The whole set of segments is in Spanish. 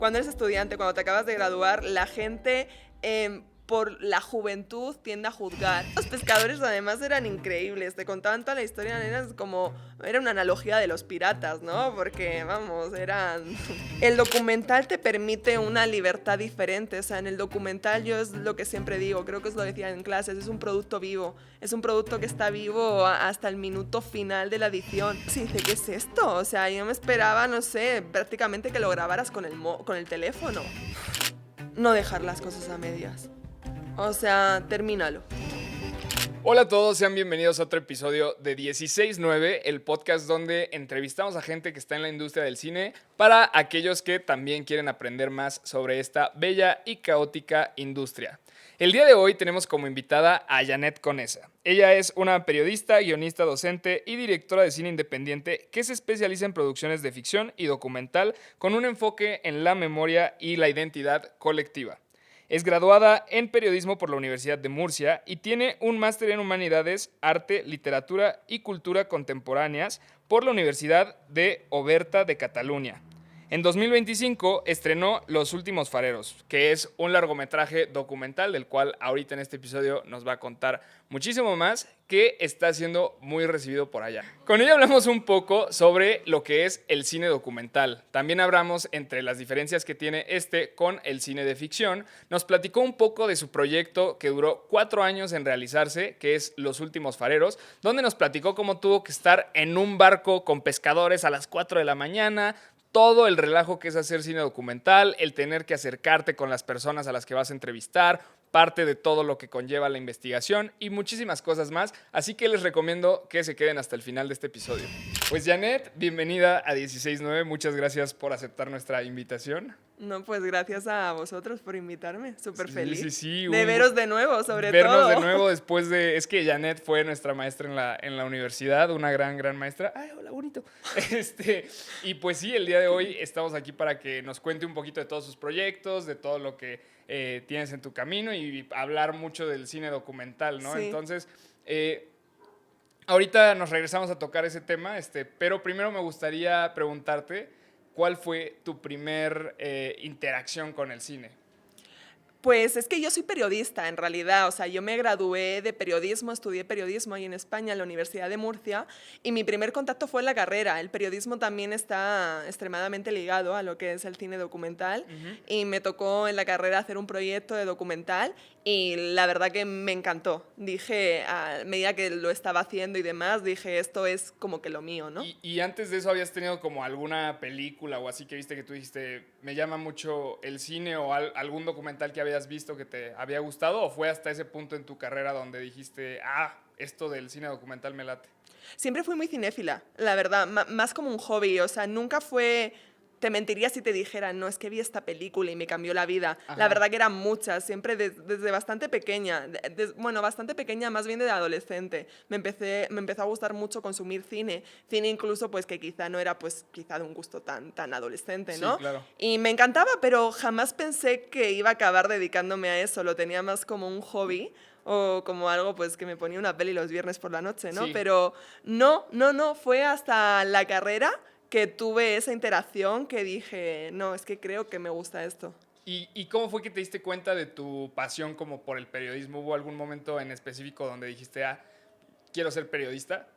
cuando eres estudiante, cuando te acabas de graduar, la gente por la juventud tiende a juzgar. Los pescadores además eran increíbles, te contaban toda la historia, era una analogía de los piratas, ¿no? Porque, vamos, eran... El documental te permite una libertad diferente, o sea, en el documental yo es lo que siempre digo, creo que os lo decía en clases, es un producto vivo, es un producto que está vivo hasta el minuto final de la edición. Sí, dice, ¿qué es esto? O sea, yo me esperaba, no sé, prácticamente que lo grabaras con el teléfono. No dejar las cosas a medias. O sea, termínalo. Hola a todos, sean bienvenidos a otro episodio de 16.9, el podcast donde entrevistamos a gente que está en la industria del cine para aquellos que también quieren aprender más sobre esta bella y caótica industria. El día de hoy tenemos como invitada a Janet Conesa. Ella es una periodista, guionista, docente y directora de cine independiente que se especializa en producciones de ficción y documental con un enfoque en la memoria y la identidad colectiva. Es graduada en periodismo por la Universidad de Murcia y tiene un máster en Humanidades, Arte, Literatura y Cultura Contemporáneas por la Universidad de Oberta de Cataluña. En 2025 estrenó Los Últimos Fareros, que es un largometraje documental del cual ahorita en este episodio nos va a contar muchísimo más, que está siendo muy recibido por allá. Con ella hablamos un poco sobre lo que es el cine documental. También hablamos entre las diferencias que tiene con el cine de ficción. Nos platicó un poco de su proyecto que duró 4 años en realizarse, que es Los Últimos Fareros, donde nos platicó cómo tuvo que estar en un barco con pescadores a las 4 de la mañana, todo el relajo que es hacer cine documental, el tener que acercarte con las personas a las que vas a entrevistar, parte de todo lo que conlleva la investigación y muchísimas cosas más, así que les recomiendo que se queden hasta el final de este episodio. Pues Janet, bienvenida a 16.9, muchas gracias por aceptar nuestra invitación. No, pues gracias a vosotros por invitarme, súper feliz. Sí, de veros de nuevo, sobre vernos todo. de nuevo después de... Es que Janet fue nuestra maestra en la universidad, una gran maestra. ¡Ay, hola, bonito! Y pues sí, el día de hoy estamos aquí para que nos cuente un poquito de todos sus proyectos, de todo lo que tienes en tu camino y hablar mucho del cine documental, ¿no? Sí. Entonces, ahorita nos regresamos a tocar ese tema, pero primero me gustaría preguntarte, ¿cuál fue tu primer interacción con el cine? Pues es que yo soy periodista, en realidad. O sea, yo me gradué de periodismo, estudié periodismo ahí en España, en la Universidad de Murcia, y mi primer contacto fue en la carrera. El periodismo también está extremadamente ligado a lo que es el cine documental, y me tocó en la carrera hacer un proyecto de documental, y la verdad que me encantó. Dije, a medida que lo estaba haciendo y demás, dije, esto es como que lo mío, ¿no? ¿Y antes de eso habías tenido como alguna película o así que viste que tú dijiste, me llama mucho el cine o algún documental que habías visto que te había gustado, o fue hasta ese punto en tu carrera donde dijiste, esto del cine documental me late? Siempre fui muy cinéfila, la verdad, más como un hobby, o sea, nunca fue... Te mentiría si te dijera, no, es que vi esta película y me cambió la vida. Ajá. La verdad que eran muchas, siempre desde bastante pequeña. Bueno, bastante pequeña, más bien de adolescente. Me empezó a gustar mucho consumir cine. Cine incluso, pues, que quizá no era, pues, quizá de un gusto tan adolescente, ¿no? Sí, claro. Y me encantaba, pero jamás pensé que iba a acabar dedicándome a eso. Lo tenía más como un hobby o como algo, pues, que me ponía una peli los viernes por la noche, ¿no? Sí. Pero no, fue hasta la carrera que tuve esa interacción que dije, no, es que creo que me gusta esto. ¿Y cómo fue que te diste cuenta de tu pasión como por el periodismo? ¿Hubo algún momento en específico donde dijiste, quiero ser periodista?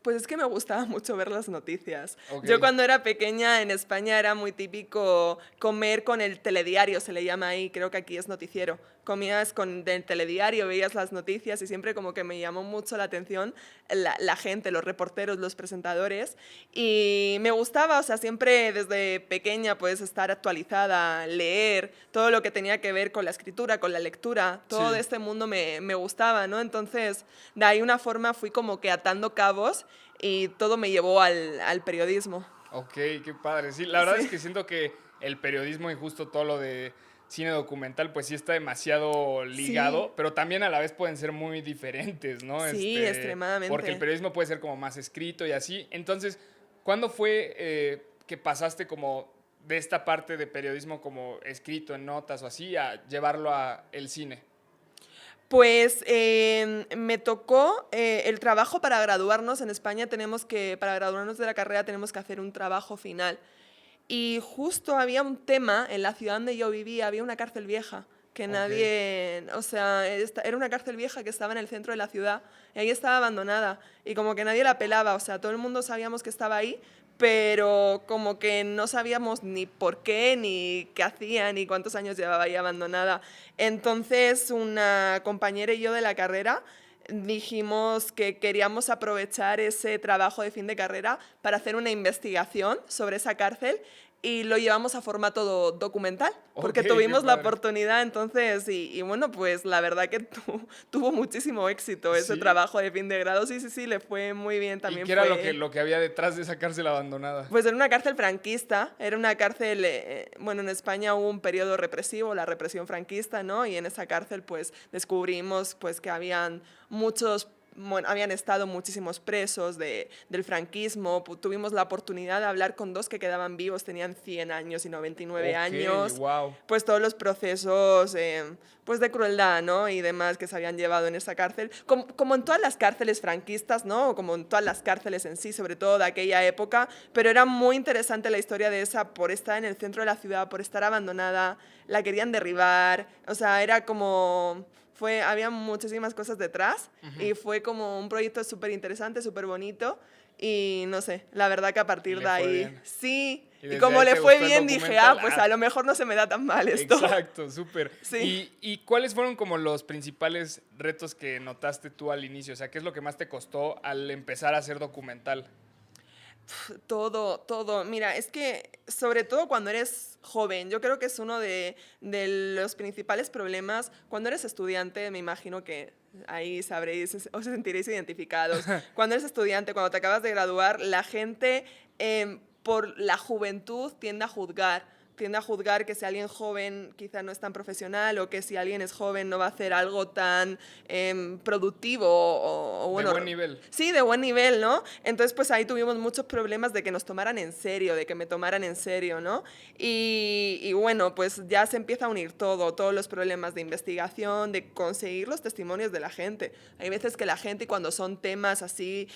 Pues es que me gustaba mucho ver las noticias. Okay. Yo cuando era pequeña en España era muy típico comer con el telediario, se le llama ahí, creo que aquí es noticiero. Comías con el telediario, veías las noticias y siempre como que me llamó mucho la atención la gente, los reporteros, los presentadores. Y me gustaba, o sea, siempre desde pequeña pues estar actualizada, leer, todo lo que tenía que ver con la escritura, con la lectura, todo Sí. de este mundo me gustaba, ¿no? Entonces, de ahí una forma fui como que atando cabos y todo me llevó al periodismo. Ok, qué padre. Sí, la verdad es que siento que el periodismo y justo todo lo de cine documental, pues sí está demasiado ligado, Sí. pero también a la vez pueden ser muy diferentes, ¿no? Sí, extremadamente. Porque el periodismo puede ser como más escrito y así. Entonces, ¿cuándo fue que pasaste como de esta parte de periodismo como escrito en notas o así a llevarlo a el cine? Pues me tocó el trabajo para graduarnos. En España para graduarnos de la carrera tenemos que hacer un trabajo final. Y justo había un tema en la ciudad donde yo vivía, había una cárcel vieja que nadie, o sea, era una cárcel vieja que estaba en el centro de la ciudad y ahí estaba abandonada y como que nadie la pelaba, o sea, todo el mundo sabíamos que estaba ahí, pero como que no sabíamos ni por qué, ni qué hacía, ni cuántos años llevaba ahí abandonada. Entonces, una compañera y yo de la carrera dijimos que queríamos aprovechar ese trabajo de fin de carrera para hacer una investigación sobre esa cárcel y lo llevamos a formato documental, porque Ok, qué tuvimos la padre. oportunidad entonces y bueno, pues la verdad que tuvo muchísimo éxito ese ¿Sí? trabajo de fin de grado, sí, sí, sí, le fue muy bien, ¿Y también qué era fue... lo que había detrás de esa cárcel abandonada? Pues era una cárcel franquista, era una cárcel, bueno, en España hubo un periodo represivo, la represión franquista, ¿no? Y en esa cárcel pues descubrimos pues que habían muchos, bueno, habían estado muchísimos presos del franquismo, tuvimos la oportunidad de hablar con dos que quedaban vivos, tenían 100 años y 99 Ok, años, wow. pues todos los procesos pues de crueldad, ¿no? Y demás que se habían llevado en esa cárcel, como en todas las cárceles franquistas, ¿no? O como en todas las cárceles en sí, sobre todo de aquella época, pero era muy interesante la historia de esa por estar en el centro de la ciudad, por estar abandonada, la querían derribar, o sea, era como... había muchísimas cosas detrás y fue como un proyecto súper interesante, súper bonito y no sé, la verdad que a Y partir le de fue ahí, bien. sí, ¿Y y desde como ahí le te fue gustó el bien dije, ah, documental? pues a lo mejor no se me da tan mal esto. Exacto, súper. Sí. Y cuáles fueron como los principales retos que notaste tú al inicio? O sea, ¿qué es lo que más te costó al empezar a hacer documental? Todo, todo. Mira, es que sobre todo cuando eres joven, yo creo que es uno de los principales problemas. Cuando eres estudiante, me imagino que ahí sabréis o se sentiréis identificados. Cuando eres estudiante, cuando te acabas de graduar, la gente por la juventud tiende a juzgar que si alguien joven quizá no es tan profesional o que si alguien es joven no va a hacer algo tan productivo o De bueno, buen nivel. sí, de buen nivel, ¿no? Entonces, pues ahí tuvimos muchos problemas de que nos tomaran en serio, de que me tomaran en serio, ¿no? Y bueno, pues ya se empieza a unir todo, todos los problemas de investigación, de conseguir los testimonios de la gente. Hay veces que la gente, cuando son temas así...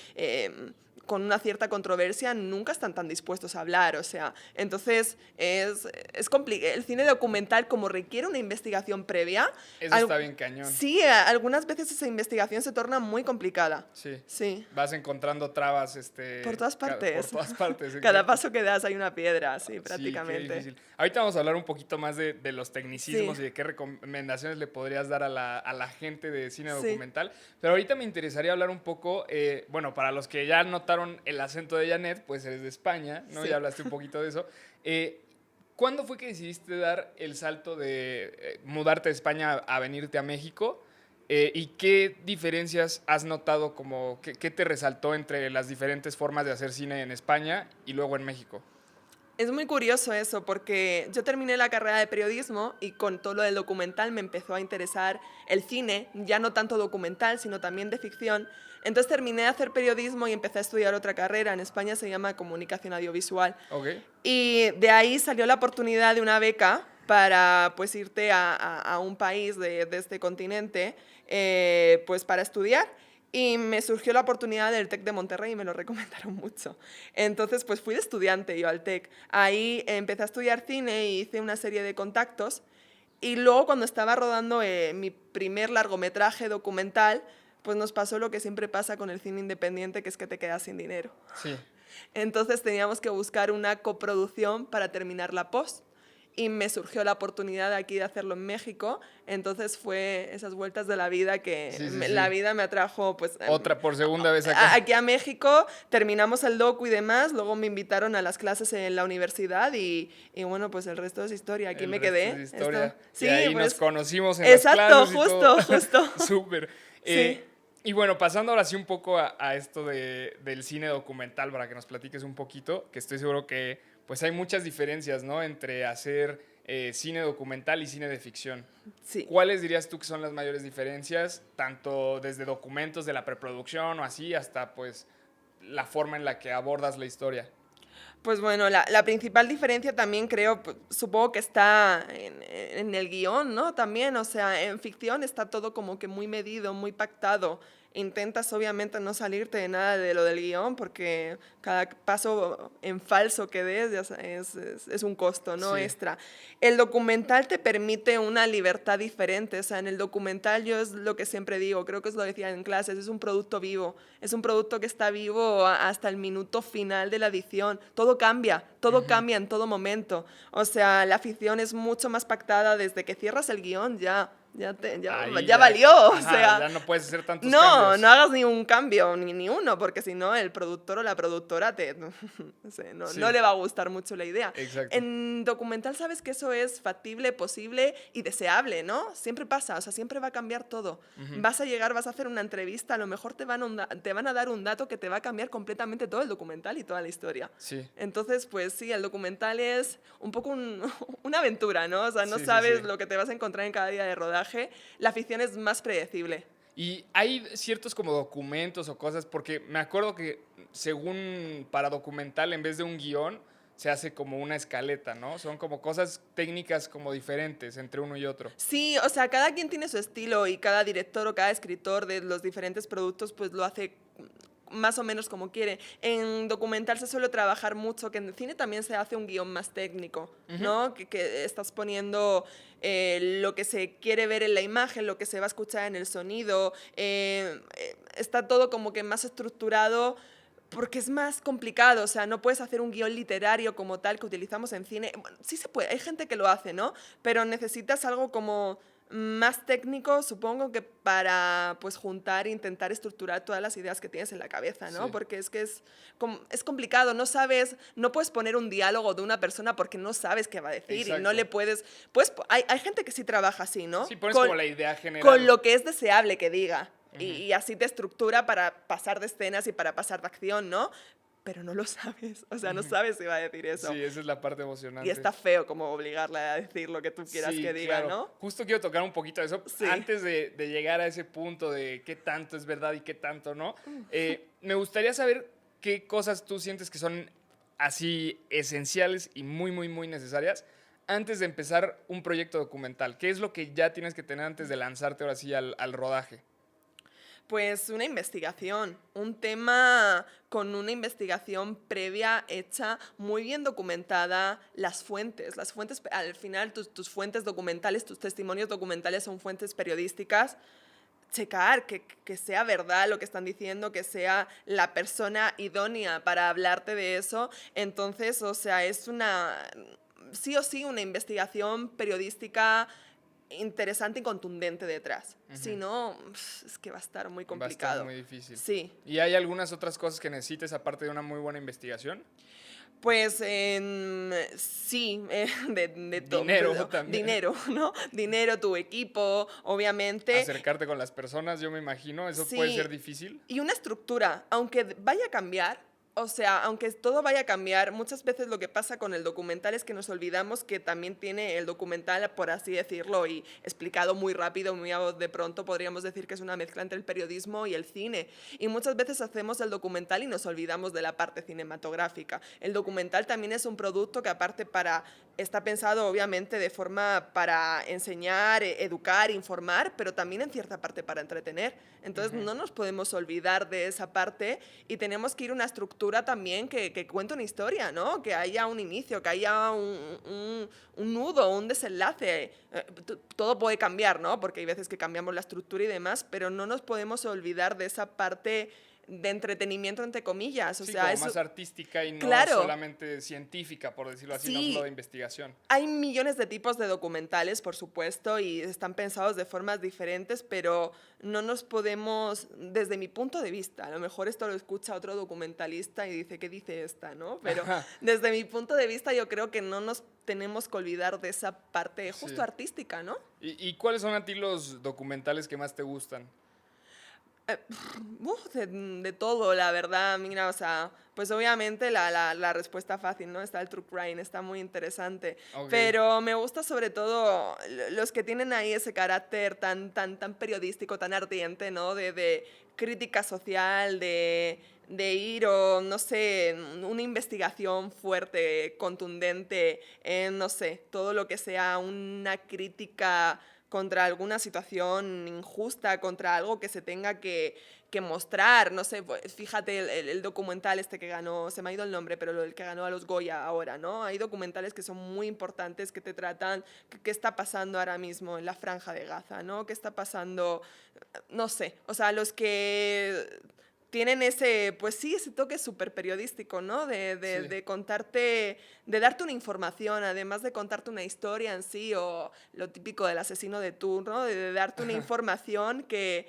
con una cierta controversia, nunca están tan dispuestos a hablar, o sea, entonces es complicado. El cine documental, como requiere una investigación previa, Eso está bien cañón. sí, algunas veces esa investigación se torna muy complicada. Sí. Sí, Vas encontrando trabas, por todas por partes. todas partes, Cada exacto. paso que das hay una piedra, sí, Sí, qué prácticamente. difícil. Ahorita vamos a hablar un poquito más de los Sí, tecnicismos y de qué recomendaciones le podrías dar a la gente de cine sí, documental. Pero ahorita me interesaría hablar un poco, bueno, para los que ya notaron el acento de Janet, pues eres de España, ¿no? sí. Ya hablaste un poquito de eso. ¿Cuándo fue que decidiste dar el salto de mudarte de España a venirte a México? ¿Y qué diferencias has notado, como qué te resaltó entre las diferentes formas de hacer cine en España y luego en México? Es muy curioso eso, porque yo terminé la carrera de periodismo y con todo lo del documental me empezó a interesar el cine, ya no tanto documental, sino también de ficción. Entonces terminé de hacer periodismo y empecé a estudiar otra carrera. En España se llama comunicación audiovisual. Ok. Y de ahí salió la oportunidad de una beca para pues irte a un país de este continente pues para estudiar. Y me surgió la oportunidad del TEC de Monterrey y me lo recomendaron mucho. Entonces, pues fui de estudiante yo al TEC. Ahí empecé a estudiar cine y hice una serie de contactos. Y luego, cuando estaba rodando mi primer largometraje documental, pues nos pasó lo que siempre pasa con el cine independiente, que es que te quedas sin dinero. Sí. Entonces teníamos que buscar una coproducción para terminar la post. Y me surgió la oportunidad aquí de hacerlo en México. Entonces fue esas vueltas de la vida que Sí, sí, la sí. vida me atrajo pues, Otra por segunda vez acá. aquí a México. Terminamos el docu y demás. Luego me invitaron a las clases en la universidad y bueno, pues el resto es historia. Aquí El me resto quedé. es historia. Y Sí, ahí nos pues conocimos en las exacto, clases y todo. justo, justo. Súper. Sí. Y bueno, pasando ahora sí un poco a esto del cine documental, para que nos platiques un poquito, que estoy seguro que pues hay muchas diferencias, ¿no? Entre hacer cine documental y cine de ficción. Sí. ¿Cuáles dirías tú que son las mayores diferencias, tanto desde documentos de la preproducción o así, hasta pues la forma en la que abordas la historia? Pues bueno, la principal diferencia también creo, supongo que está en el guión, ¿no? También, o sea, en ficción está todo como que muy medido, muy pactado. intentas obviamente no salirte de nada de lo del guión porque cada paso en falso que des es un costo, ¿no? Sí. Extra. El documental te permite una libertad diferente, o sea, en el documental yo es lo que siempre digo, creo que os lo decía en clases, es un producto vivo, es un producto que está vivo hasta el minuto final de la edición, todo cambia en todo momento, o sea, la ficción es mucho más pactada desde que cierras el guión, Ahí ya valió, o ajá, sea, ya no puedes hacer tantos no, cambios. no hagas ni un cambio, ni uno, porque si no el productor o la productora no sé, Sí. no le va a gustar mucho la idea. Exacto. En documental sabes que eso es factible, posible y deseable, ¿no? Siempre pasa, o sea, siempre va a cambiar todo. Vas a llegar, vas a hacer una entrevista, a lo mejor te van a dar un dato que te va a cambiar completamente todo el documental y toda la historia. Sí. Entonces, pues sí, el documental es un poco una aventura, ¿no? O sea, no Sí, sí, sabes sí. lo que te vas a encontrar en cada día de rodaje. La ficción es más predecible. Y hay ciertos como documentos o cosas, porque me acuerdo que según para documental, en vez de un guión, se hace como una escaleta, ¿no? Son como cosas técnicas como diferentes entre uno y otro. Sí, o sea, cada quien tiene su estilo y cada director o cada escritor de los diferentes productos pues lo hace más o menos como quiere. En documental se suele trabajar mucho, que en el cine también se hace un guión más técnico, ¿no? Que estás poniendo lo que se quiere ver en la imagen, lo que se va a escuchar en el sonido, está todo como que más estructurado porque es más complicado, o sea, no puedes hacer un guión literario como tal que utilizamos en cine. Bueno, sí se puede, hay gente que lo hace, ¿no? Pero necesitas algo como más técnico, supongo que para pues juntar e intentar estructurar todas las ideas que tienes en la cabeza, ¿no? Sí. Porque es complicado, no sabes, no puedes poner un diálogo de una persona porque no sabes qué va a decir y no Exacto. le puedes, hay gente que sí trabaja así, ¿no? Sí, pones como la idea general. Con lo que es deseable que diga. Y así te estructura para pasar de escenas y para pasar de acción, ¿no? Pero no lo sabes, o sea, no sabes si va a decir eso. Sí, esa es la parte emocionante. Y está feo como obligarla a decir lo que tú quieras Sí, que diga, claro. ¿no? Justo quiero tocar un poquito de eso Sí. antes de llegar a ese punto de qué tanto es verdad y qué tanto no. Me gustaría saber qué cosas tú sientes que son así esenciales y muy, muy, muy necesarias antes de empezar un proyecto documental. ¿Qué es lo que ya tienes que tener antes de lanzarte ahora sí al rodaje? Pues una investigación, un tema con una investigación previa hecha, muy bien documentada, las fuentes, al final tus fuentes documentales, tus testimonios documentales son fuentes periodísticas, checar que sea verdad lo que están diciendo, que sea la persona idónea para hablarte de eso, entonces, o sea, es sí o sí una investigación periodística interesante y contundente detrás. Si no, es que va a estar muy complicado. Va a estar muy difícil. Sí. ¿Y hay algunas otras cosas que necesites aparte de una muy buena investigación? Pues sí, de todo. Dinero también. Dinero, ¿no? Dinero, tu equipo, obviamente. Acercarte con las personas, yo me imagino, eso Sí. puede ser difícil. Y una estructura, aunque vaya a cambiar, o sea, aunque todo vaya a cambiar, muchas veces lo que pasa con el documental es que nos olvidamos que también tiene el documental, por así decirlo, y explicado muy rápido, muy a voz de pronto, podríamos decir que es una mezcla entre el periodismo y el cine. Y muchas veces hacemos el documental y nos olvidamos de la parte cinematográfica. El documental también es un producto que aparte está pensado obviamente de forma para enseñar, educar, informar, pero también en cierta parte para entretener. Entonces no nos podemos olvidar de esa parte y tenemos que ir a una estructura también que cuente una historia, ¿no? Que haya un inicio, que haya un nudo, un desenlace. Todo puede cambiar, ¿no? Porque hay veces que cambiamos la estructura y demás, pero no nos podemos olvidar de esa parte de entretenimiento, entre comillas. O Sí, sea, como es más artística y no Claro. solamente científica, por decirlo así, no Sí. solo de investigación. Hay millones de tipos de documentales, por supuesto, y están pensados de formas diferentes, pero no nos podemos, desde mi punto de vista, a lo mejor esto lo escucha otro documentalista y dice, ¿qué dice esta, no? Pero desde mi punto de vista yo creo que no nos tenemos que olvidar de esa parte justo Sí. artística, ¿no? ¿Y cuáles son a ti los documentales que más te gustan? De todo, la verdad, mira, o sea, pues obviamente la respuesta fácil, ¿no? Está el true crime, está muy interesante, Ok. pero me gusta sobre todo los que tienen ahí ese carácter tan periodístico, tan ardiente, ¿no? De crítica social, de ir o, no sé, una investigación fuerte, contundente, no sé, todo lo que sea una crítica contra alguna situación injusta, contra algo que se tenga que mostrar. No sé, pues, fíjate el documental este que ganó, se me ha ido el nombre, pero el que ganó a los Goya ahora, ¿no? Hay documentales que son muy importantes, que te tratan qué está pasando ahora mismo en la Franja de Gaza, ¿no? ¿Qué está pasando? No sé, o sea, los que tienen ese, pues sí, ese toque súper periodístico, ¿no? Sí. De contarte, de darte una información, además de contarte una historia en sí, o lo típico del asesino de turno, de darte una información que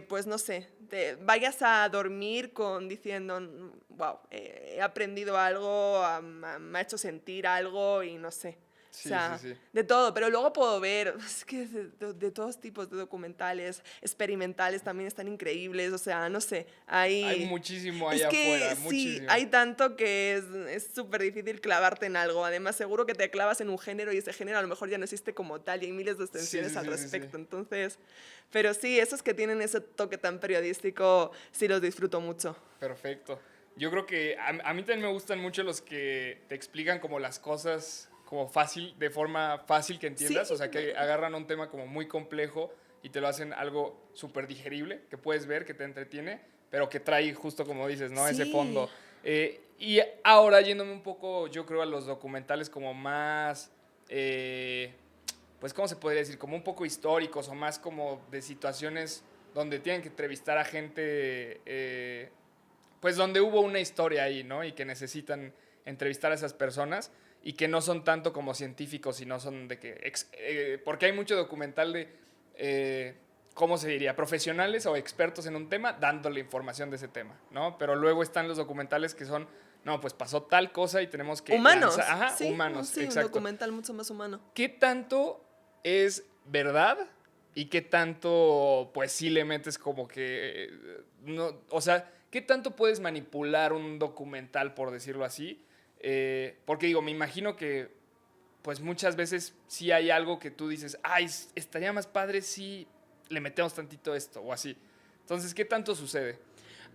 pues no sé, te vayas a dormir con diciendo, wow, he aprendido algo, me ha hecho sentir algo y no sé. O Sí, sí, sea, sí. de todo, pero luego puedo ver, es que de todos tipos de documentales, experimentales también están increíbles, o sea, no sé, Hay hay... muchísimo Es allá que afuera, sí, muchísimo. hay tanto que es súper difícil clavarte en algo. Además, seguro que te clavas en un género y ese género a lo mejor ya no existe como tal y hay miles de Sí, extensiones sí, al sí, sí, sí. respecto. Entonces, pero sí, esos que tienen ese toque tan periodístico, sí los disfruto mucho. Perfecto. Yo creo que a mí también me gustan mucho los que te explican como las cosas como fácil, de forma fácil que Sí, entiendas, o sea, que agarran un tema como muy complejo y te lo hacen algo súper digerible, que puedes ver, que te entretiene, pero que trae justo como dices, ¿no? Ese sí. fondo. Y ahora yéndome un poco, yo creo, a los documentales como más, pues, ¿cómo se podría decir? Como un poco históricos o más como de situaciones donde tienen que entrevistar a gente, pues donde hubo una historia ahí, ¿no? Y que necesitan entrevistar a esas personas y que no son tanto como científicos, sino son de que... porque hay mucho documental de, ¿cómo se diría? Profesionales o expertos en un tema dándole información de ese tema, ¿no? Pero luego están los documentales que son, no, pues pasó tal cosa y tenemos que lanzar... Humanos, Ajá, sí, humanos, sí, un exacto. documental mucho más humano. ¿Qué tanto es verdad y qué tanto, pues sí le metes como que, no, o sea, qué tanto puedes manipular un documental, por decirlo así? Porque digo, me imagino que, pues muchas veces sí hay algo que tú dices, ay, estaría más padre si le metemos tantito esto o así. Entonces, ¿qué tanto sucede?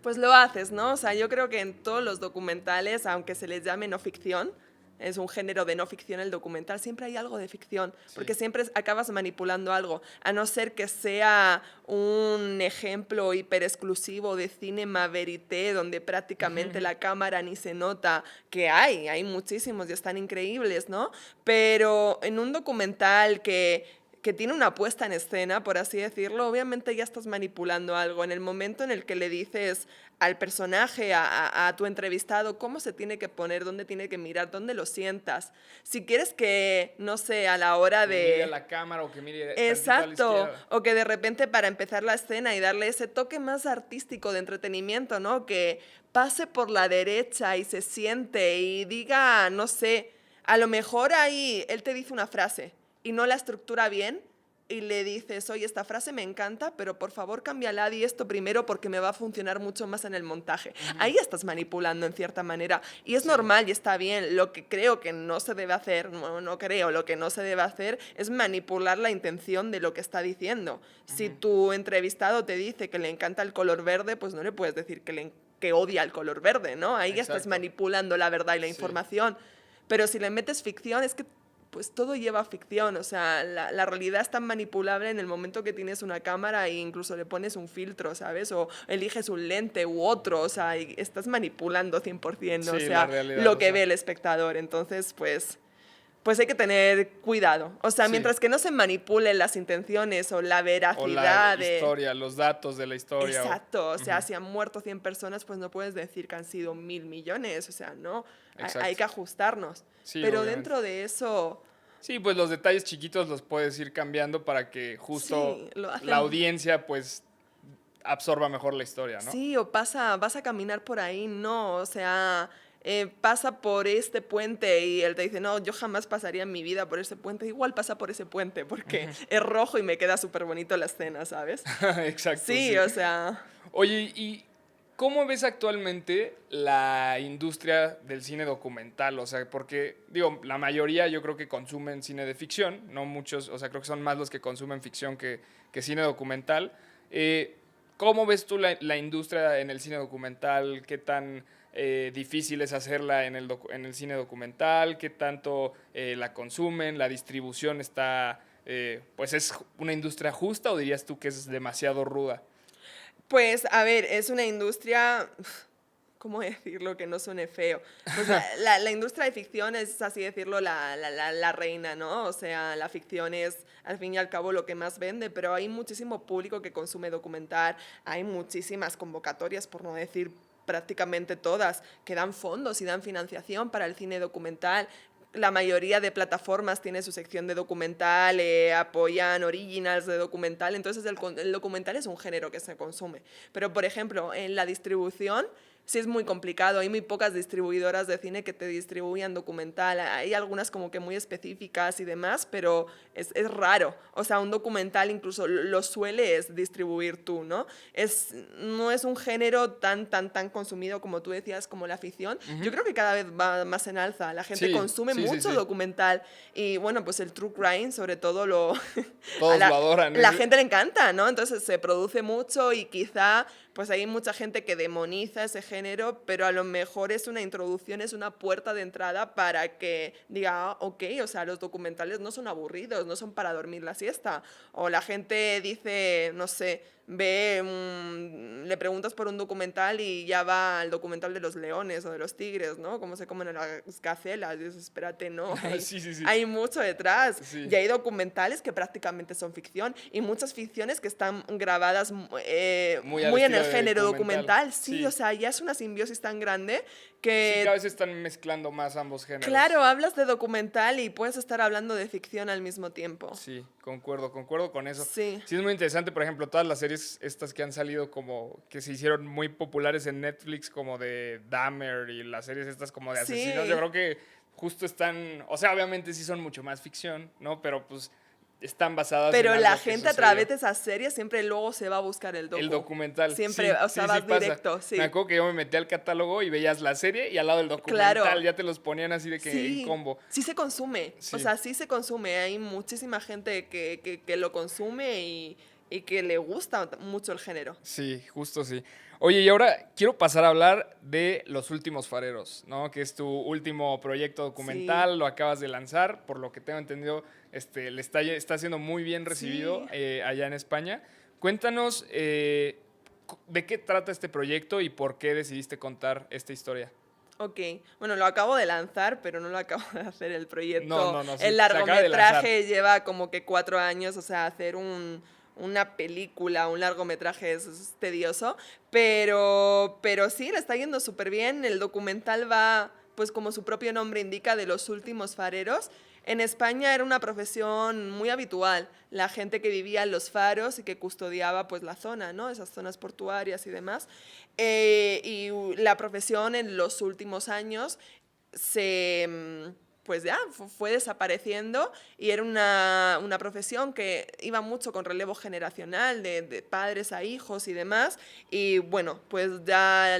Pues lo haces, ¿no? O sea, yo creo que en todos los documentales, aunque se les llame no ficción, es un género de no ficción el documental, siempre hay algo de ficción, Sí. porque siempre acabas manipulando algo, a no ser que sea un ejemplo hiper exclusivo de cinema verité, donde prácticamente la cámara ni se nota, que hay muchísimos y están increíbles, ¿no? Pero en un documental que tiene una puesta en escena, por así decirlo, obviamente ya estás manipulando algo. En el momento en el que le dices al personaje, a tu entrevistado, cómo se tiene que poner, dónde tiene que mirar, dónde lo sientas. Si quieres que, no sé, a la hora Que mire a de... la cámara o que mire tantito a la Exacto, izquierda. o que de repente para empezar la escena y darle ese toque más artístico de entretenimiento, ¿no? Que pase por la derecha y se siente y diga, no sé, a lo mejor ahí él te dice una frase y no la estructura bien y le dices, oye, esta frase me encanta, pero por favor cámbiala, di esto primero porque me va a funcionar mucho más en el montaje. Ujú. Ahí estás manipulando en cierta manera y es Sí. normal y está bien. Lo que creo que no se debe hacer, no creo, lo que no se debe hacer es manipular la intención de lo que está diciendo. Si Ujú. tu entrevistado te dice que le encanta el color verde, pues no le puedes decir que odia el color verde, ¿no? Ahí ya estás Exacto. manipulando la verdad y la Sí. información. Pero si le metes ficción, es que pues todo lleva ficción, o sea, la realidad es tan manipulable en el momento que tienes una cámara e incluso le pones un filtro, ¿sabes? O eliges un lente u otro, o sea, y estás manipulando 100%, o Sí, la sea, realidad, lo o que sea. ve el espectador. Entonces, pues hay que tener cuidado. O sea, Sí. mientras que no se manipulen las intenciones o la O la veracidad de... historia, los datos de la historia. Exacto, o sea, Ujú. si han muerto 100 personas, pues no puedes decir que han sido 1.000 millones, o sea, no, hay Exacto. que ajustarnos. Sí, Pero obviamente. dentro de eso, Sí, pues los detalles chiquitos los puedes ir cambiando para que justo sí, lo la hacen. audiencia pues absorba mejor la historia, ¿no? Sí, o vas a caminar por ahí, no, o sea, pasa por este puente y él te dice, no, yo jamás pasaría en mi vida por ese puente, igual pasa por ese puente porque es rojo y me queda súper bonito la escena, ¿sabes? Exacto, Sí, sí. o sea, Oye, ¿y cómo ves actualmente la industria del cine documental? O sea, porque, digo, la mayoría yo creo que consumen cine de ficción, no muchos, o sea, creo que son más los que consumen ficción que cine documental. Eh, ¿Cómo ves tú la industria en el cine documental? ¿Qué tan difícil es hacerla en en el cine documental? ¿Qué tanto la consumen? ¿La distribución está pues es una industria justa o dirías tú que es demasiado ruda? Pues, a ver, es una industria, ¿cómo decirlo que no suene feo? Pues la industria de ficción es, así decirlo, la reina, ¿no? O sea, la ficción es, al fin y al cabo, lo que más vende, pero hay muchísimo público que consume documental, hay muchísimas convocatorias, por no decir prácticamente todas, que dan fondos y dan financiación para el cine documental. La mayoría de plataformas tiene su sección de documental, apoyan originals de documental, entonces el documental es un género que se consume. Pero, por ejemplo, en la distribución sí es muy complicado, hay muy pocas distribuidoras de cine que te distribuyan documental, hay algunas como que muy específicas y demás, pero es raro. O sea, un documental incluso lo sueles distribuir tú, ¿no? No es un género tan consumido como tú decías, como la ficción. Yo creo que cada vez va más en alza, la gente Sí, consume sí, sí, mucho sí. documental y bueno, pues el true crime sobre todo Todos lo adoran. la gente le encanta, ¿no? Entonces se produce mucho y quizá pues hay mucha gente que demoniza ese género, pero a lo mejor es una introducción, es una puerta de entrada para que diga, ah, ok, o sea, los documentales no son aburridos, no son para dormir la siesta. O la gente dice, no sé, le preguntas por un documental y ya va al documental de los leones o de los tigres, ¿no? Cómo se comen a las gacelas. Y dices, espérate, no, Sí, sí, sí. hay mucho detrás. Sí. Y hay documentales que prácticamente son ficción y muchas ficciones que están grabadas muy en el género documental. Sí, Sí. o sea, ya es una simbiosis tan grande Sí, que a que, veces están mezclando más ambos géneros. claro, hablas de documental y puedes estar hablando de ficción al mismo tiempo. Sí, concuerdo con eso. Sí. Sí, es muy interesante, por ejemplo, todas las series estas que han salido como que se hicieron muy populares en Netflix, como de Dahmer y las series estas como de asesinos, Sí. yo creo que justo están, o sea, obviamente sí son mucho más ficción, ¿no? Pero pues están basadas en Pero algo la que gente a sucedió. través de esas series siempre luego se va a buscar el El docu. documental. Siempre, Sí, o sea, sí, vas pasa. directo, sí. Me acuerdo que yo me metí al catálogo y veías la serie y al lado el documental Claro. ya te los ponían así de que en Sí, combo. sí se consume. O Sí. sea, sí se consume. Hay muchísima gente que lo consume y que le gusta mucho el género. Sí, justo sí. Oye, y ahora quiero pasar a hablar de Los Últimos Fareros, ¿no? Que es tu último proyecto documental, Sí. lo acabas de lanzar, por lo que tengo entendido, está siendo muy bien recibido Sí. allá en España. Cuéntanos de qué trata este proyecto y por qué decidiste contar esta historia. Ok, bueno, lo acabo de lanzar, pero no lo acabo de hacer el No, proyecto. no, no, sí, El se acaba de lanzar. largometraje lleva como que 4 años, o sea, hacer una película, un largometraje es tedioso, pero sí, le está yendo súper bien. El documental va, pues como su propio nombre indica, de los últimos fareros. En España era una profesión muy habitual, la gente que vivía en los faros y que custodiaba pues la zona, ¿no? Esas zonas portuarias y demás. La profesión en los últimos años se, pues ya fue desapareciendo y era una profesión que iba mucho con relevo generacional, de padres a hijos y demás. Y bueno, pues ya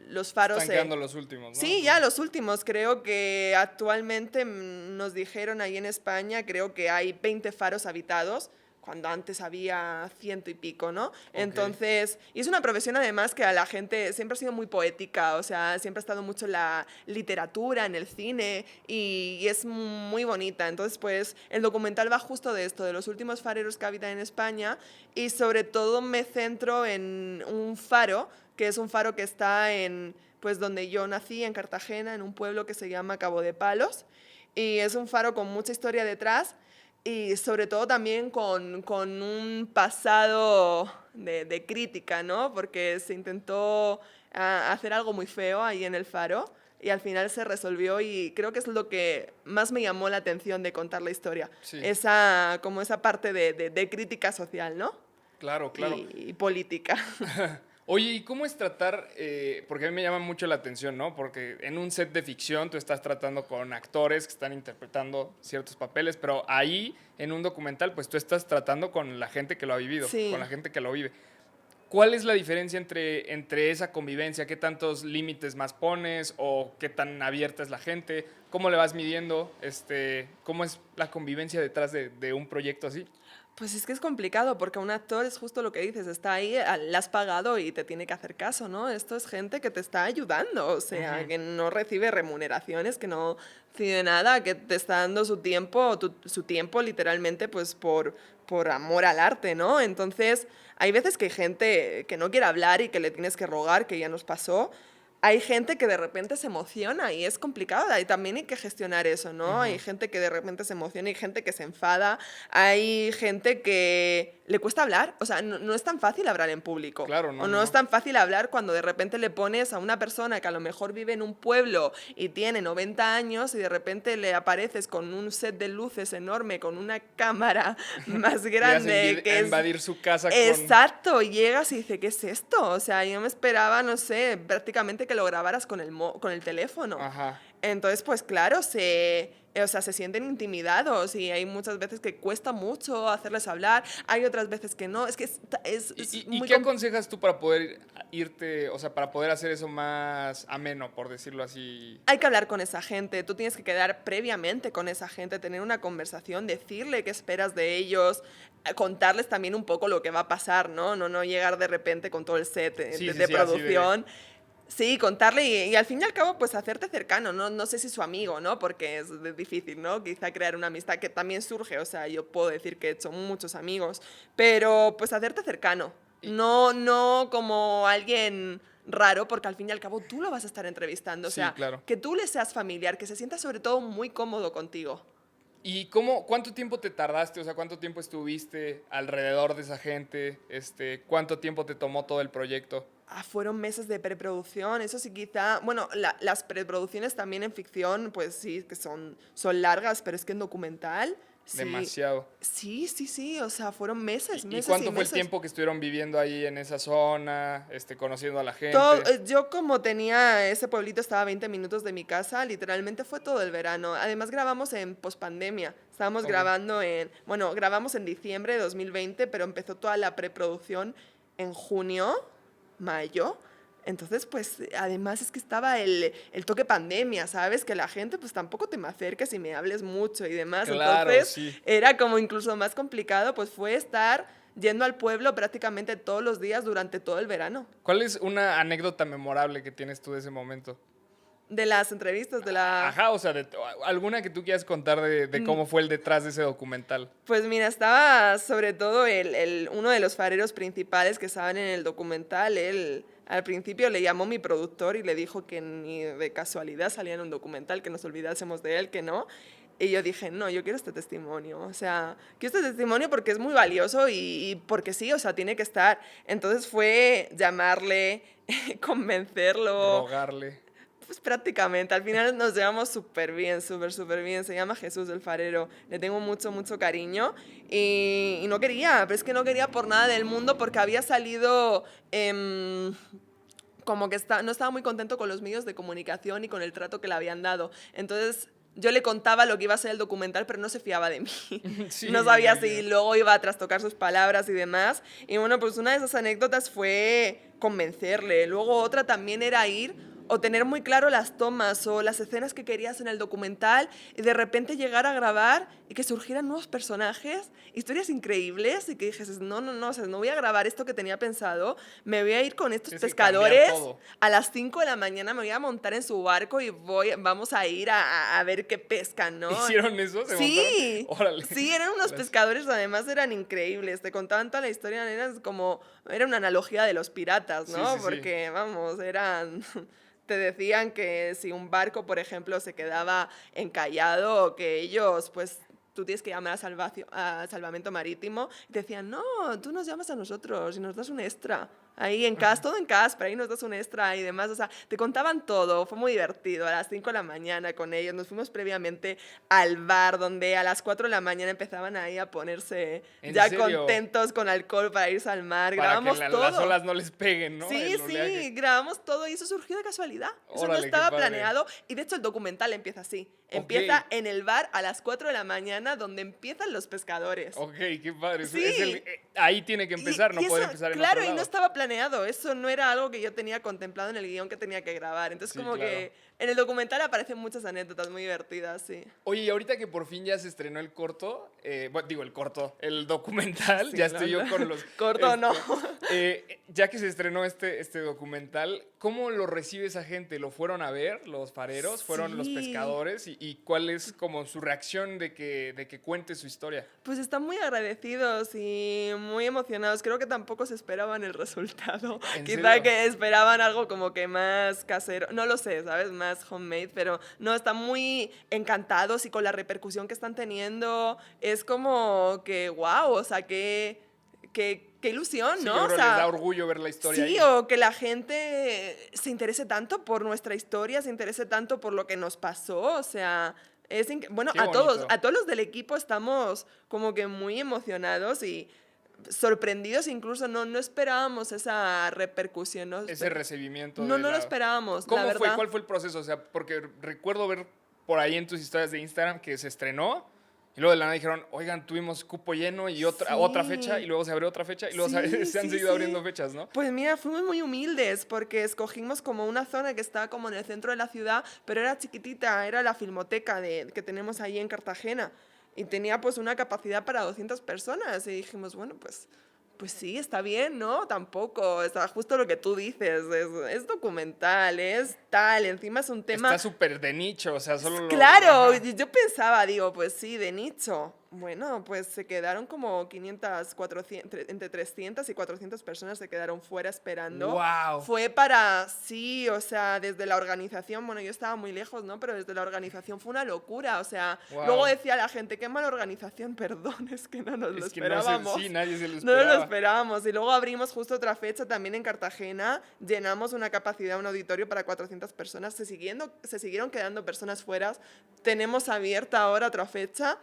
los faros Están quedando los últimos, ¿no? Sí, ya los últimos. Creo que actualmente nos dijeron ahí en España, creo que hay 20 faros habitados, cuando antes había ciento y pico, ¿no? Entonces, y es una profesión además que a la gente siempre ha sido muy poética, o sea, siempre ha estado mucho en la literatura, en el cine, y es muy bonita. Entonces, pues, el documental va justo de esto, de los últimos fareros que habitan en España, y sobre todo me centro en un faro, que es un faro que está en, pues, donde yo nací, en Cartagena, en un pueblo que se llama Cabo de Palos, y es un faro con mucha historia detrás, y sobre todo también con un pasado de crítica, ¿no? Porque se intentó hacer algo muy feo ahí en el faro y al final se resolvió y creo que es lo que más me llamó la atención de contar la historia. Sí. Como esa parte de crítica social, ¿no? Claro, claro. Y política. Oye, ¿y cómo es tratar? Porque a mí me llama mucho la atención, ¿no? Porque en un set de ficción tú estás tratando con actores que están interpretando ciertos papeles, pero ahí, en un documental, pues tú estás tratando con la gente que lo ha vivido, Sí. con la gente que lo vive. ¿Cuál es la diferencia entre esa convivencia? ¿Qué tantos límites más pones o qué tan abierta es la gente? ¿Cómo le vas midiendo? ¿Cómo es la convivencia detrás de un proyecto así? Pues es que es complicado porque un actor es justo lo que dices, está ahí, le has pagado y te tiene que hacer caso, ¿no? Esto es gente que te está ayudando, o sea, Ujú. que no recibe remuneraciones, que no recibe nada, que te está dando su tiempo, su tiempo literalmente pues por amor al arte, ¿no? Entonces, hay veces que hay gente que no quiere hablar y que le tienes que rogar, que ya nos pasó. Hay gente que de repente se emociona y es complicado, y también hay que gestionar eso, ¿no? Hay Ujú. gente que de repente se emociona, hay gente que se enfada, hay gente que le cuesta hablar, o sea, no es tan fácil hablar en público. Claro, O no, no, no es no. tan fácil hablar cuando de repente le pones a una persona que a lo mejor vive en un pueblo y tiene 90 años y de repente le apareces con un set de luces enorme, con una cámara más Llegas grande a que es... invadir su casa con... Exacto, llegas y dices, ¿qué es esto? O sea, yo me esperaba, no sé, prácticamente que lo grabaras con con el teléfono. Ajá. Entonces, pues claro, o sea, se sienten intimidados y hay muchas veces que cuesta mucho hacerles hablar, hay otras veces que no, es que es ¿Y muy qué aconsejas tú para poder irte, o sea, para poder hacer eso más ameno, por decirlo así? Hay que hablar con esa gente, tú tienes que quedar previamente con esa gente, tener una conversación, decirle qué esperas de ellos, contarles también un poco lo que va a pasar, ¿no? No llegar de repente con todo el set Sí, sí, de sí, así de... producción. Sí, contarle y al fin y al cabo, pues hacerte cercano, ¿no? No sé si su amigo, ¿no? Porque es difícil, ¿no? Quizá crear una amistad que también surge, o sea, yo puedo decir que he hecho muchos amigos, pero pues hacerte cercano, y- no como alguien raro, porque al fin y al cabo tú lo vas a estar entrevistando, o Sí, sea, claro. que tú le seas familiar, que se sienta sobre todo muy cómodo contigo. ¿Y cuánto tiempo te tardaste? O sea, ¿cuánto tiempo estuviste alrededor de esa gente? ¿Cuánto tiempo te tomó todo el proyecto? Fueron meses de preproducción, eso sí quizá, bueno, las preproducciones también en ficción, pues sí, que son largas, pero es que en documental, sí, Demasiado. sí, o sea, fueron meses, ¿Y meses y cuánto fue el meses. tiempo que estuvieron viviendo ahí en esa zona, conociendo a la gente? Yo como tenía ese pueblito, estaba a 20 minutos de mi casa, literalmente fue todo el verano. Además grabamos en pospandemia, estábamos Ok. grabando bueno, grabamos en diciembre de 2020, pero empezó toda la preproducción en junio, mayo. Entonces, pues, además es que estaba el toque pandemia, ¿sabes? Que la gente, pues, tampoco te me acerques y me hables mucho y demás. Claro, Entonces, sí. era como incluso más complicado, pues, fue estar yendo al pueblo prácticamente todos los días durante todo el verano. ¿Cuál es una anécdota memorable que tienes tú de ese momento? De las entrevistas, de la... Ajá, o sea, alguna que tú quieras contar de Mm, cómo fue el detrás de ese documental. Pues mira, estaba sobre todo uno de los fareros principales que estaban en el documental. Él al principio le llamó mi productor y le dijo que ni de casualidad salía en un documental, que nos olvidásemos de él, que no. Y yo dije, no, yo quiero este testimonio. O sea, quiero este testimonio porque es muy valioso y porque sí, o sea, tiene que estar. Entonces fue llamarle, convencerlo. Rogarle. Pues prácticamente, al final nos llevamos súper bien, súper bien. Se llama Jesús del Farero, le tengo mucho cariño y no quería, pero es que no quería por nada del mundo porque había salido como que no estaba muy contento con los medios de comunicación y con el trato que le habían dado. Entonces yo le contaba lo que iba a ser el documental, pero no se fiaba de mí. Sí, No sí, sabía sí, si sí. luego iba a trastocar sus palabras y demás. Y bueno, pues una de esas anécdotas fue convencerle. Luego otra también era ir o tener muy claro las tomas o las escenas que querías en el documental y de repente llegar a grabar y que surgieran nuevos personajes, historias increíbles y que dijes, no, o sea, no voy a grabar esto que tenía pensado, me voy a ir con estos Tienes que cambiar pescadores todo. a las 5 de la mañana, me voy a montar en su barco y vamos a ir a ver qué pescan, ¿no? ¿Hicieron eso? ¿Se montaron? Sí, Órale. sí, eran unos pescadores, además eran increíbles, te contaban toda la historia, era una analogía de los piratas, Sí, ¿no? sí, sí. Porque, vamos, eran... Te decían que si un barco, por ejemplo, se quedaba encallado, que ellos, pues, tú tienes que llamar a salvamento marítimo, y te decían, no, tú nos llamas a nosotros y nos das un extra. Ahí en casa, todo en casa, pero ahí nos das un extra y demás. O sea, te contaban todo, fue muy divertido. A las 5 de la mañana con ellos, nos fuimos previamente al bar, donde a las 4 de la mañana empezaban ahí a ponerse ¿En ya serio? contentos con alcohol para irse al mar. Para que Grabamos las todo. olas no les peguen, ¿no? Sí, El oleaje. sí, grabamos todo y eso surgió de casualidad. Eso no Órale, qué estaba padre. planeado y de hecho el documental empieza así. Ok. Empieza en el bar a las 4 de la mañana mañana donde empiezan los pescadores. Ok, qué padre. Sí. Ahí tiene que empezar, no puede empezar en claro, otro lado. y no estaba planeado. Eso no era algo que yo tenía contemplado en el guión que tenía que grabar. Entonces, Sí, como claro. que en el documental aparecen muchas anécdotas muy divertidas, sí. Oye, y ahorita que por fin ya se estrenó el corto, el documental, Sí, ya estoy yo con los... Corto, no. Ya que se estrenó este documental, ¿cómo lo recibe esa gente? ¿Lo fueron a ver los fareros? ¿Fueron los Sí. pescadores? ¿Y cuál es como su reacción de que cuente su historia? Pues están muy agradecidos y muy emocionados. Creo que tampoco se esperaban el resultado. ¿En Quizá serio? que esperaban algo como que más casero. No lo sé, ¿sabes? Más homemade, pero no, están muy encantados y con la repercusión que están teniendo es como que, wow, o sea, qué ilusión, Sí, ¿no? yo O creo sea, les da orgullo ver la historia sí, ahí. o que la gente se interese tanto por nuestra historia, se interese tanto por lo que nos pasó, o sea, bueno, Qué a bonito. todos los del equipo estamos como que muy emocionados y sorprendidos, incluso no esperábamos esa repercusión, ¿no? Ese recibimiento No de lo la... esperábamos, la ¿Cómo fue? verdad. ¿Cuál fue el proceso? O sea, porque recuerdo ver por ahí en tus historias de Instagram que se estrenó y luego de la nada dijeron, oigan, tuvimos cupo lleno y otra fecha y Sí. luego se abrió otra fecha y luego Sí, se han sí, seguido sí. abriendo fechas, ¿no? Pues mira, fuimos muy humildes porque escogimos como una zona que está como en el centro de la ciudad, pero era chiquitita, era la filmoteca que tenemos ahí en Cartagena y tenía pues una capacidad para 200 personas y dijimos, bueno, pues sí, está bien, ¿no? Tampoco, está justo lo que tú dices, es documental, es tal, encima es un tema... Está súper de nicho, o sea, solo Claro, ajá. yo pensaba, digo, pues sí, de nicho. Bueno, pues se quedaron como 500, 400, entre 300 y 400 personas se quedaron fuera esperando. ¡Wow! Fue para, sí, o sea, desde la organización, bueno, yo estaba muy lejos, ¿no? Pero desde la organización fue una locura, o sea, Wow. luego decía la gente, qué mala organización, perdón, es que no nos lo Es que esperábamos. sí, nadie se lo No esperaba. nos lo esperábamos. Y luego abrimos justo otra fecha también en Cartagena. Llenamos una capacidad, un auditorio para 400 personas. Se siguieron quedando personas fuera. Tenemos abierta ahora otra fecha.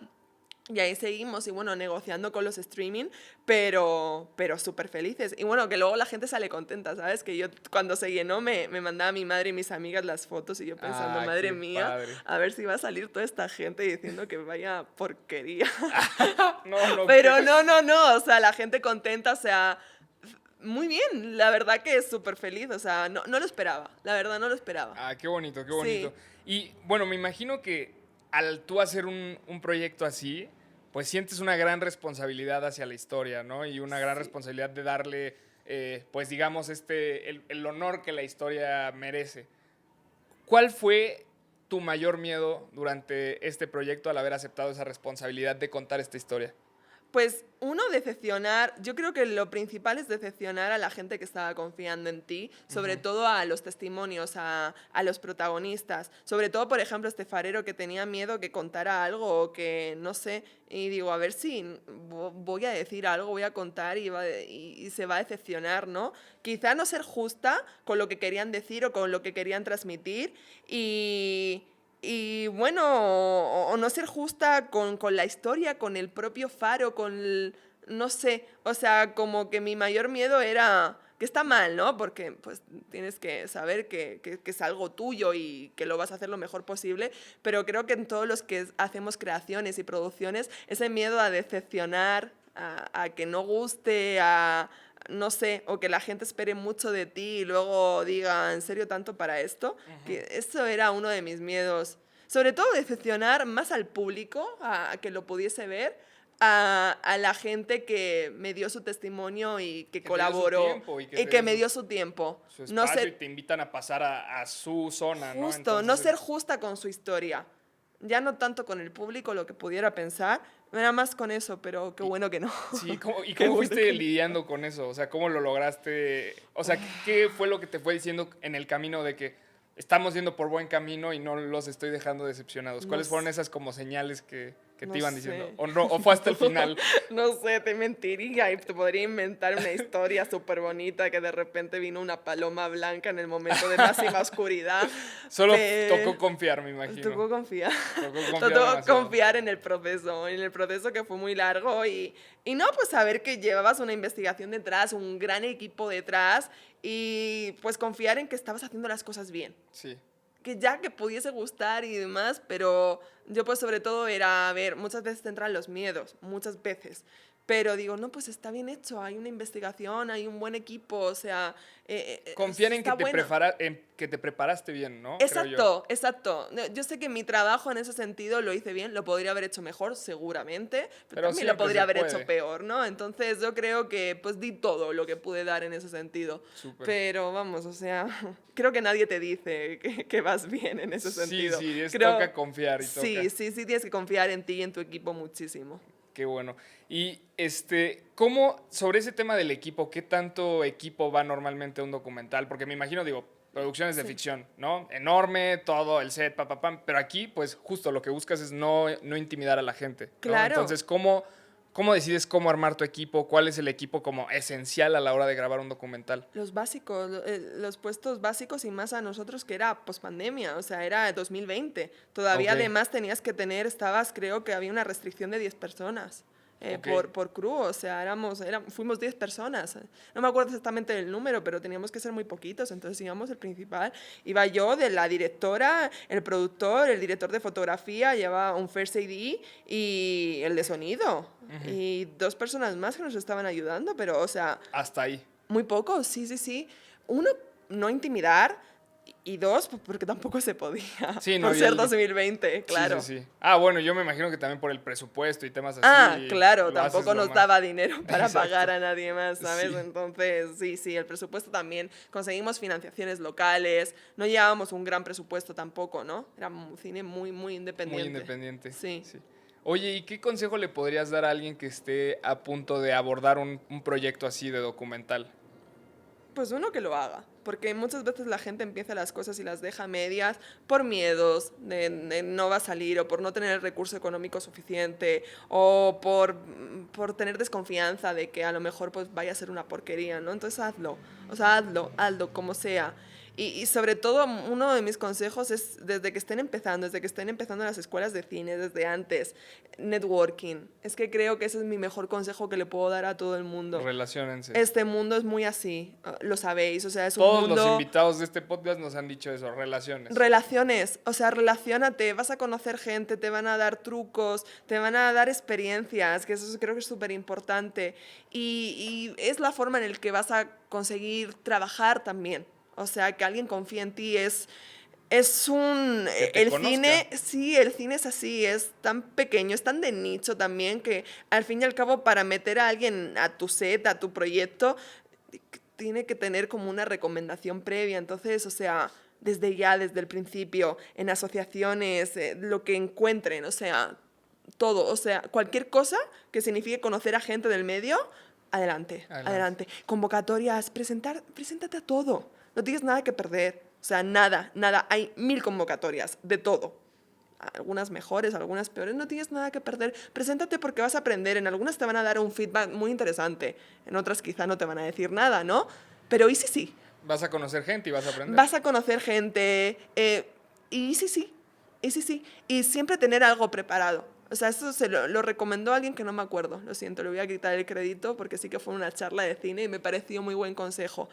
Y ahí seguimos, y bueno, negociando con los streaming, pero súper felices. Y bueno, que luego la gente sale contenta, ¿sabes? Que yo cuando se llenó me mandaba mi madre y mis amigas las fotos y yo pensando, madre qué mía, padre. a ver si va a salir toda esta gente diciendo que vaya porquería. No, Pero no, o sea, la gente contenta, o sea, muy bien, la verdad que es súper feliz, o sea, no lo esperaba, la verdad no lo esperaba. Ah, qué bonito, qué Sí. bonito. Y bueno, me imagino que al tú hacer un proyecto así, pues sientes una gran responsabilidad hacia la historia, ¿no? Y una gran Sí. responsabilidad de darle, pues digamos, el honor que la historia merece. ¿Cuál fue tu mayor miedo durante este proyecto al haber aceptado esa responsabilidad de contar esta historia? Pues uno, decepcionar, yo creo que lo principal es decepcionar a la gente que estaba confiando en ti, sobre todo a los testimonios, a los protagonistas, sobre todo, por ejemplo, este farero que tenía miedo que contara algo o que, no sé, y digo, a ver si voy a decir algo, voy a contar y se va a decepcionar, ¿no? Quizá no ser justa con lo que querían decir o con lo que querían transmitir y bueno, o no ser justa con la historia, con el propio faro, no sé, o sea, como que mi mayor miedo era que está mal, ¿no? Porque pues tienes que saber que es algo tuyo y que lo vas a hacer lo mejor posible, pero creo que en todos los que hacemos creaciones y producciones, ese miedo a decepcionar, a que no guste, no sé, o que la gente espere mucho de ti y luego diga, ¿en serio tanto para esto? Que eso era uno de mis miedos. Sobre todo decepcionar más al público, a que lo pudiese ver, a la gente que me dio su testimonio y que te dio su colaboró tiempo y que y te que dio me su- dio su tiempo. Su No espacio y ser te invitan a pasar a su zona, ¿no? justo, no Entonces, ser justa con su historia. Ya no tanto con el público, lo que pudiera pensar, era más con eso, pero qué bueno que no. sí, ¿y Qué cómo bueno fuiste que no. lidiando con eso? O sea, ¿cómo lo lograste? O sea, ¿qué fue lo que te fue diciendo en el camino de que estamos yendo por buen camino y no los estoy dejando decepcionados? No ¿Cuáles fueron sé. esas como señales que No te iban sé. diciendo? ¿O no? ¿O fue hasta el final? No sé, te mentiría y te podría inventar una historia súper bonita que de repente vino una paloma blanca en el momento de máxima oscuridad. Solo Pe- tocó confiar, me imagino. Tocó confiar. Tocó confiar Tocó demasiado. confiar en el proceso que fue muy largo y no, pues saber que llevabas una investigación detrás, un gran equipo detrás y pues confiar en que estabas haciendo las cosas bien. Sí. Que ya que pudiese gustar y demás, pero Yo pues sobre todo era, a ver, muchas veces te entran los miedos, muchas veces. Pero digo, no, pues está bien hecho, hay una investigación, hay un buen equipo, o sea, Confiar en está bueno. en que te preparaste bien, ¿no? Creo yo. Exacto, exacto. Yo sé que mi trabajo en ese sentido lo hice bien, lo podría haber hecho mejor, seguramente, pero Pero también lo siempre se podría haber hecho puede. peor, ¿no? Entonces yo creo que pues di todo lo que pude dar en ese sentido. Súper. Pero vamos, o sea, creo que nadie te dice que vas bien en ese Sí, sentido. sí, Creo, toca confiar y sí, toca. sí, sí, tienes que confiar en ti y en tu equipo muchísimo. Qué bueno. Y ¿cómo, sobre ese tema del equipo, qué tanto equipo va normalmente a un documental? Porque me imagino, digo, producciones de Sí. ficción, ¿no? Enorme, todo, el set, pam. Pero aquí, pues, justo lo que buscas es no intimidar a la gente, ¿no? Claro. Entonces, ¿cómo decides cómo armar tu equipo? ¿Cuál es el equipo como esencial a la hora de grabar un documental? Los básicos, los puestos básicos y más a nosotros que era pospandemia, o sea, era 2020. Ok, Todavía además tenías que tener, creo que había una restricción de 10 personas ok. por crew, o sea, fuimos 10 personas. No me acuerdo exactamente del número, pero teníamos que ser muy poquitos, entonces íbamos el principal. Iba yo, de la directora, el productor, el director de fotografía, llevaba un First AD y el de sonido. Ujú. Y dos personas más que nos estaban ayudando, pero, o sea, Hasta ahí. muy poco, sí, sí, sí. Uno, no intimidar. Y dos, pues porque tampoco se podía. Sí, no Por había ser el... 2020, Sí, sí, claro. sí. Ah, bueno, yo me imagino que también por el presupuesto y temas Ah, así, claro, lo haces tampoco lo nos más... daba dinero para pagar Exacto. a nadie más, ¿sabes? Sí, Entonces, sí, sí, el presupuesto también. Conseguimos financiaciones locales. No llevábamos un gran presupuesto tampoco, ¿no? Era un cine muy, muy muy independiente. independiente. Sí. Sí. Oye, ¿y qué consejo le podrías dar a alguien que esté a punto de abordar un proyecto así de documental? Pues uno que lo haga, porque muchas veces la gente empieza las cosas y las deja a medias por miedos de no va a salir o por no tener el recurso económico suficiente o por tener desconfianza de que a lo mejor pues vaya a ser una porquería, ¿no? Entonces hazlo, o sea, hazlo como sea. Y sobre todo, uno de mis consejos es desde que estén empezando las escuelas de cine, desde antes, networking. Es que creo que ese es mi mejor consejo que le puedo dar a todo el mundo. Relaciónense. Este mundo es muy así, lo sabéis, o sea, es un Todos los mundo... invitados de este podcast nos han dicho eso, relaciones. Relaciones, o sea, relaciónate, vas a conocer gente, te van a dar trucos, te van a dar experiencias, que eso creo que es súper importante. Y es la forma en la que vas a conseguir trabajar también. O sea, que alguien confíe en ti es un... Que te El conozca. cine, sí, el cine es así, es tan pequeño, es tan de nicho también que al fin y al cabo para meter a alguien a tu set, a tu proyecto, tiene que tener como una recomendación previa. Entonces, o sea, desde ya, desde el principio, en asociaciones, lo que encuentren, o sea, todo, o sea, cualquier cosa que signifique conocer a gente del medio, adelante, Adelante. adelante. Convocatorias, preséntate a todo, no tienes nada que perder, o sea, nada, nada, hay 1000 convocatorias, de todo. Algunas mejores, algunas peores, no tienes nada que perder. Preséntate porque vas a aprender. En algunas te van a dar un feedback muy interesante, en otras quizá no te van a decir nada, ¿no? Pero y sí, sí, Vas a conocer gente y vas a aprender. vas a conocer gente, y sí, sí, y sí, sí, y siempre tener algo preparado. O sea, eso lo recomendó alguien que no me acuerdo, lo siento, le voy a quitar el crédito porque sí que fue una charla de cine y me pareció muy buen consejo.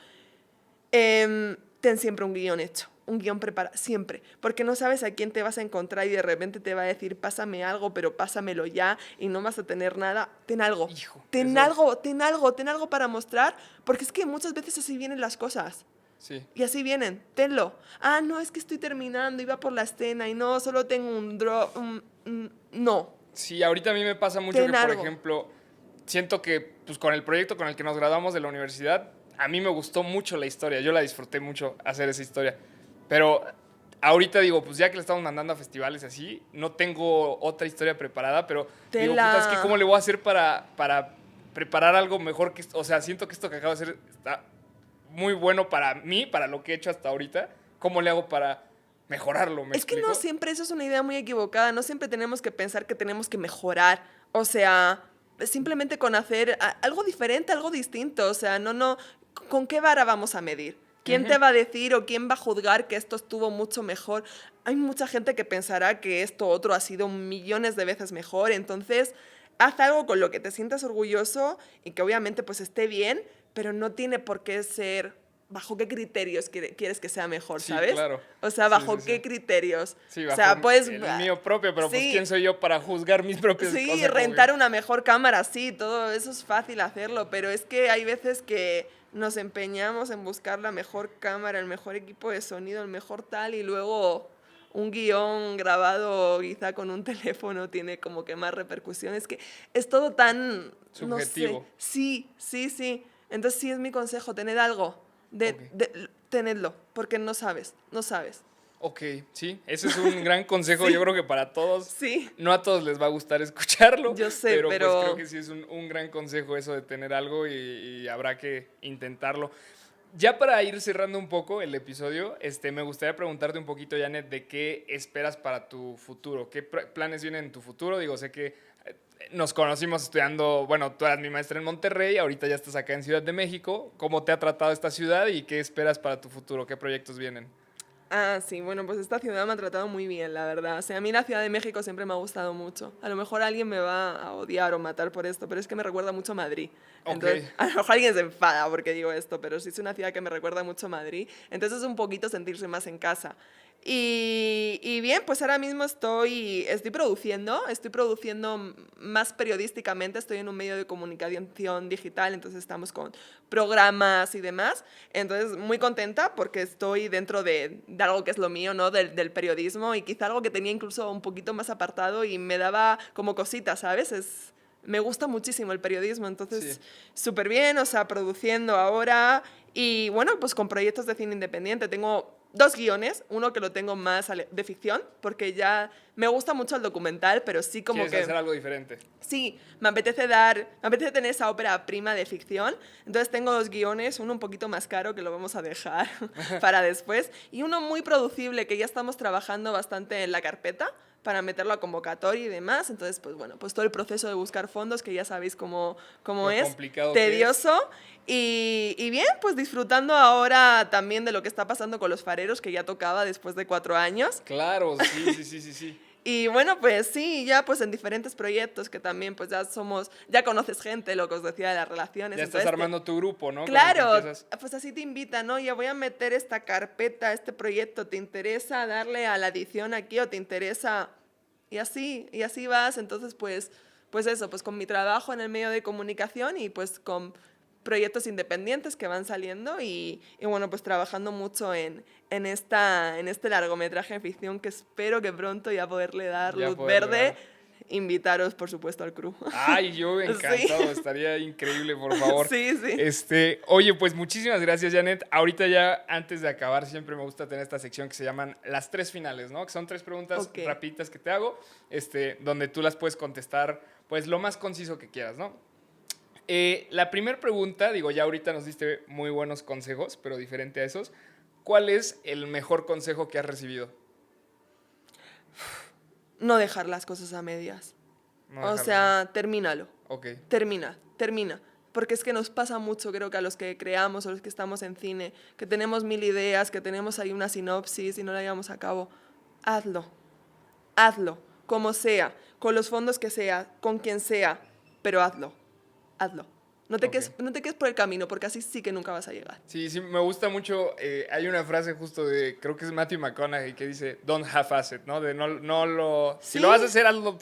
Ten siempre un guión hecho, un guión preparado, siempre, porque no sabes a quién te vas a encontrar y de repente te va a decir, pásame algo, pero pásamelo ya y no vas a tener nada. Ten algo, Hijo, ten eso. algo, ten algo, ten algo para mostrar, porque es que muchas veces así vienen las cosas. Sí. Y así vienen, tenlo. Ah, no, es que estoy terminando, iba por la escena y no, solo tengo un drop. No, Sí, ahorita a mí me pasa mucho que, ten por algo. ejemplo, siento que pues, con el proyecto con el que nos graduamos de la universidad, a mí me gustó mucho la historia. Yo la disfruté mucho hacer esa historia. Pero ahorita digo, pues ya que le estamos mandando a festivales así, no tengo otra historia preparada, pero digo, puta, es que Tela. ¿cómo le voy a hacer para preparar algo mejor que esto? O sea, siento que esto que acabo de hacer está muy bueno para mí, para lo que he hecho hasta ahorita. ¿Cómo le hago para mejorarlo? ¿Me Es que no explico? siempre, eso es una idea muy equivocada, no siempre tenemos que pensar que tenemos que mejorar, o sea, simplemente con hacer algo diferente, algo distinto, o sea, no, ¿con qué vara vamos a medir? ¿Quién Ujú. te va a decir o quién va a juzgar que esto estuvo mucho mejor? Hay mucha gente que pensará que esto otro ha sido millones de veces mejor, entonces haz algo con lo que te sientas orgulloso y que obviamente pues esté bien, pero no tiene por qué ser ¿bajo qué criterios quieres que sea mejor, Sí, sabes? claro. O sea, Sí, ¿bajo sí, sí. qué criterios? Sí, O bajo sea, pues... el mío propio, pero pues sí, ¿quién soy yo para juzgar mis propias cosas? sí, rentar una mejor cámara, sí, todo eso es fácil hacerlo, pero es que hay veces que nos empeñamos en buscar la mejor cámara, el mejor equipo de sonido, el mejor tal, y luego un guión grabado quizá con un teléfono tiene como que más repercusiones, que es todo tan, no sé, Subjetivo. sí, sí, sí. Entonces sí es mi consejo, tened algo, Ok. tenedlo, porque no sabes, no sabes. Ok, sí, ese es un gran consejo, Sí, yo creo que para todos, sí, no a todos les va a gustar escucharlo, yo sé, pero pues creo pero que sí es un gran consejo eso de tener algo y habrá que intentarlo. Ya para ir cerrando un poco el episodio, me gustaría preguntarte un poquito, Janet, de qué esperas para tu futuro, qué planes vienen en tu futuro. Digo, sé que nos conocimos estudiando, bueno, tú eras mi maestra en Monterrey, ahorita ya estás acá en Ciudad de México. ¿Cómo te ha tratado esta ciudad y qué esperas para tu futuro? ¿Qué proyectos vienen? ah, sí, bueno, pues esta ciudad me ha tratado muy bien, la verdad. O sea, a mí la Ciudad de México siempre me ha gustado mucho. A lo mejor alguien me va a odiar o matar por esto, pero es que me recuerda mucho a Madrid. Ok, Entonces, a lo mejor alguien se enfada porque digo esto, pero sí es una ciudad que me recuerda mucho a Madrid. Entonces es un poquito sentirse más en casa. Y bien, pues ahora mismo estoy produciendo más periodísticamente, estoy en un medio de comunicación digital, entonces estamos con programas y demás. Entonces, muy contenta porque estoy dentro de algo que es lo mío, ¿no? Del periodismo y quizá algo que tenía incluso un poquito más apartado y me daba como cositas, ¿sabes? Me gusta muchísimo el periodismo, sí. entonces súper bien, o sea, produciendo ahora y bueno, pues con proyectos de cine independiente. Tengo dos guiones, uno que lo tengo más de ficción, porque ya me gusta mucho el documental, pero sí como ¿Quieres que... hacer algo diferente? Sí, me apetece tener esa ópera prima de ficción. Entonces tengo dos guiones, uno un poquito más caro que lo vamos a dejar para después y uno muy producible que ya estamos trabajando bastante en la carpeta para meterlo a convocatoria y demás. Entonces, pues bueno, pues todo el proceso de buscar fondos que ya sabéis cómo Lo es, complicado que es. tedioso y bien, pues disfrutando ahora también de lo que está pasando con los fareros que ya tocaba después de 4 años. Claro, sí, sí, sí, sí, sí. Y bueno, pues sí, ya pues en diferentes proyectos que también pues ya conoces gente, lo que os decía de las relaciones. Ya estás Entonces, armando tu grupo, ¿no? Con el que claro, empiezas. pues así te invitan, ¿no? Ya voy a meter esta carpeta, este proyecto, ¿te interesa darle a la edición aquí o te interesa? Y así vas. Entonces, pues eso, pues con mi trabajo en el medio de comunicación y pues con proyectos independientes que van saliendo y bueno, pues trabajando mucho en este largometraje de ficción que espero que pronto ya poderle dar Ya luz poderle verde. dar. Invitaros, por supuesto, al crew. Ay, yo Sí, encantado, estaría increíble, por favor. sí, sí. Oye, pues muchísimas gracias, Janet. Ahorita ya, antes de acabar, siempre me gusta tener esta sección que se llaman las tres finales, ¿no? Que son tres preguntas Ok. rapiditas que te hago, donde tú las puedes contestar, pues, lo más conciso que quieras, ¿no? La primera pregunta, digo, ya ahorita nos diste muy buenos consejos, pero diferente a esos. ¿Cuál es el mejor consejo que has recibido? No dejar las cosas a medias. No O dejarlo. sea, termínalo. Ok. Termina. Porque es que nos pasa mucho, creo que a los que creamos o los que estamos en cine, que tenemos mil ideas, que tenemos ahí una sinopsis y no la llevamos a cabo. Hazlo. Hazlo. Como sea. Con los fondos que sea. Con quien sea. Pero hazlo. Hazlo. Ok. No te quedes por el camino, porque así sí que nunca vas a llegar. Sí, sí, me gusta mucho. Hay una frase justo de, creo que es Matthew McConaughey, que dice, don't half-ass it, ¿no? De si Sí, lo vas a hacer, hazlo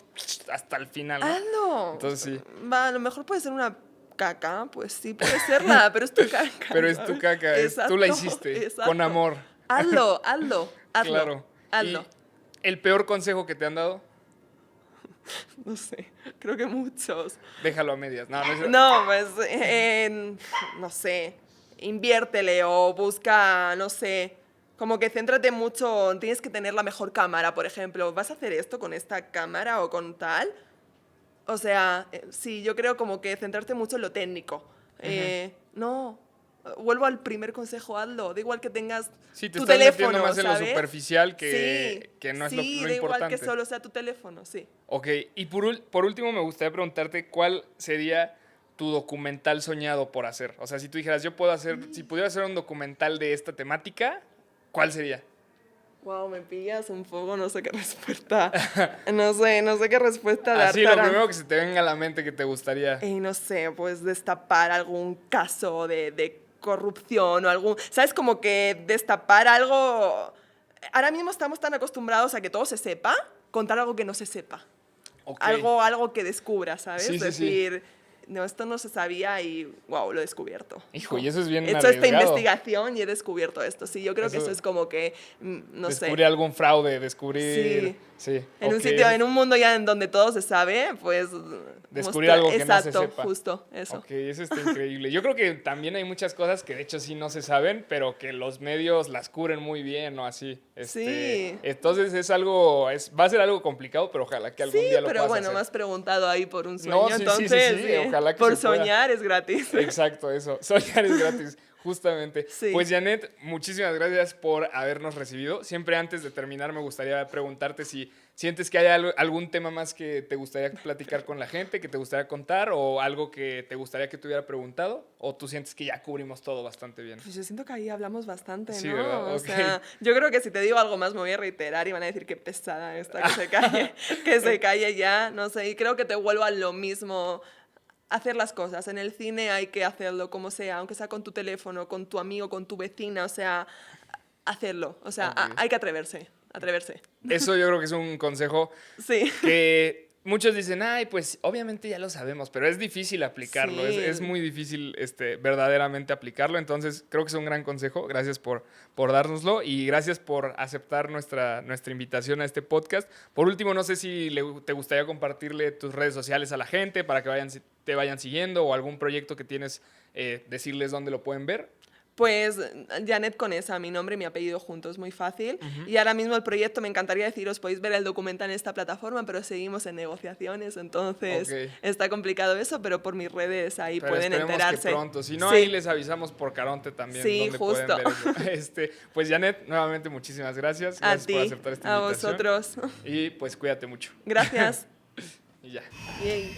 hasta el final, ¿no? hazlo. Entonces sí, Va, a lo mejor puede ser una caca, pues sí, puede serla, pero es tu caca. pero es tu ¿sabes? caca, tú la hiciste, con Exacto. amor, Hazlo. claro. Hazlo. ¿Y el peor consejo que te han dado? No sé, creo que muchos. Déjalo a medias. No, no es... No, pues, no sé, inviértele o busca, no sé, como que céntrate mucho, tienes que tener la mejor cámara, por ejemplo. ¿Vas a hacer esto con esta cámara o con tal? O sea, sí, yo creo como que centrarte mucho en lo técnico. No, vuelvo al primer consejo, hazlo. Da igual que tengas Sí, te tu estás metiendo teléfono, más en lo ¿sabes? superficial Sí, que no es sí, lo da igual que importante. solo sea tu teléfono, sí. Ok, y por último me gustaría preguntarte cuál sería tu documental soñado por hacer. O sea, si tú dijeras, si pudiera hacer un documental de esta temática, ¿cuál sería? Wow, me pillas un poco, no sé qué respuesta. No sé qué respuesta Así, darte lo ahora. primero que se te venga a la mente que te gustaría. No sé, pues destapar algún caso de corrupción o algún, ¿sabes? Como que destapar algo. Ahora mismo estamos tan acostumbrados a que todo se sepa, contar algo que no se sepa. Okay. Algo que descubra, ¿sabes? Sí, es decir, no, esto no se sabía y, wow, lo he descubierto. Hijo, y eso es bien he hecho esta arriesgado. investigación y he descubierto esto. Sí, yo creo que eso es como que, no sé. Descubrir algún fraude, descubrir... Sí. En un sitio, en un mundo ya en donde todo se sabe, pues... Descubrir algo que no se sepa. Exacto, justo, eso. Ok, eso está increíble. Yo creo que también hay muchas cosas que de hecho sí no se saben, pero que los medios las cubren muy bien o así. Sí. Entonces es algo, va a ser algo complicado, pero ojalá que algún día lo puedas pero bueno, hacer. me has preguntado ahí por un sueño, No, sí, entonces sí, ojalá que por se pueda. soñar es gratis. Exacto, eso. Soñar es gratis. Justamente. Sí. Pues Janet, muchísimas gracias por habernos recibido. Siempre antes de terminar me gustaría preguntarte si sientes que hay algún tema más que te gustaría platicar con la gente, que te gustaría contar o algo que te gustaría que te hubiera preguntado o tú sientes que ya cubrimos todo bastante bien. Pues yo siento que ahí hablamos bastante, ¿no? Sí, ¿verdad? O sea, yo creo que si te digo algo más me voy a reiterar y van a decir que pesada esta, que se calle ya, no sé, y creo que te vuelvo a lo mismo. Hacer las cosas. En el cine hay que hacerlo como sea, aunque sea con tu teléfono, con tu amigo, con tu vecina, o sea, hacerlo. O sea, hay que atreverse. Eso yo creo que es un consejo que muchos dicen, ay, pues obviamente ya lo sabemos, pero es difícil aplicarlo, Sí. es muy difícil verdaderamente aplicarlo, entonces creo que es un gran consejo, gracias por dárnoslo y gracias por aceptar nuestra invitación a este podcast. Por último, no sé si te gustaría compartirle tus redes sociales a la gente para que te vayan siguiendo o algún proyecto que tienes, decirles dónde lo pueden ver. Pues Janet Conesa, mi nombre y mi apellido juntos, muy fácil. Y ahora mismo el proyecto, me encantaría deciros, podéis ver el documental en esta plataforma, pero seguimos en negociaciones, entonces está complicado eso, pero por mis redes ahí pero pueden enterarse. Que pronto, si no ahí les avisamos por Caronte también. Sí, donde justo. Pueden ver eso. Pues Janet, nuevamente muchísimas gracias. Gracias por aceptar esta invitación. A vosotros. Y pues cuídate mucho. Gracias. Y ya. Yay.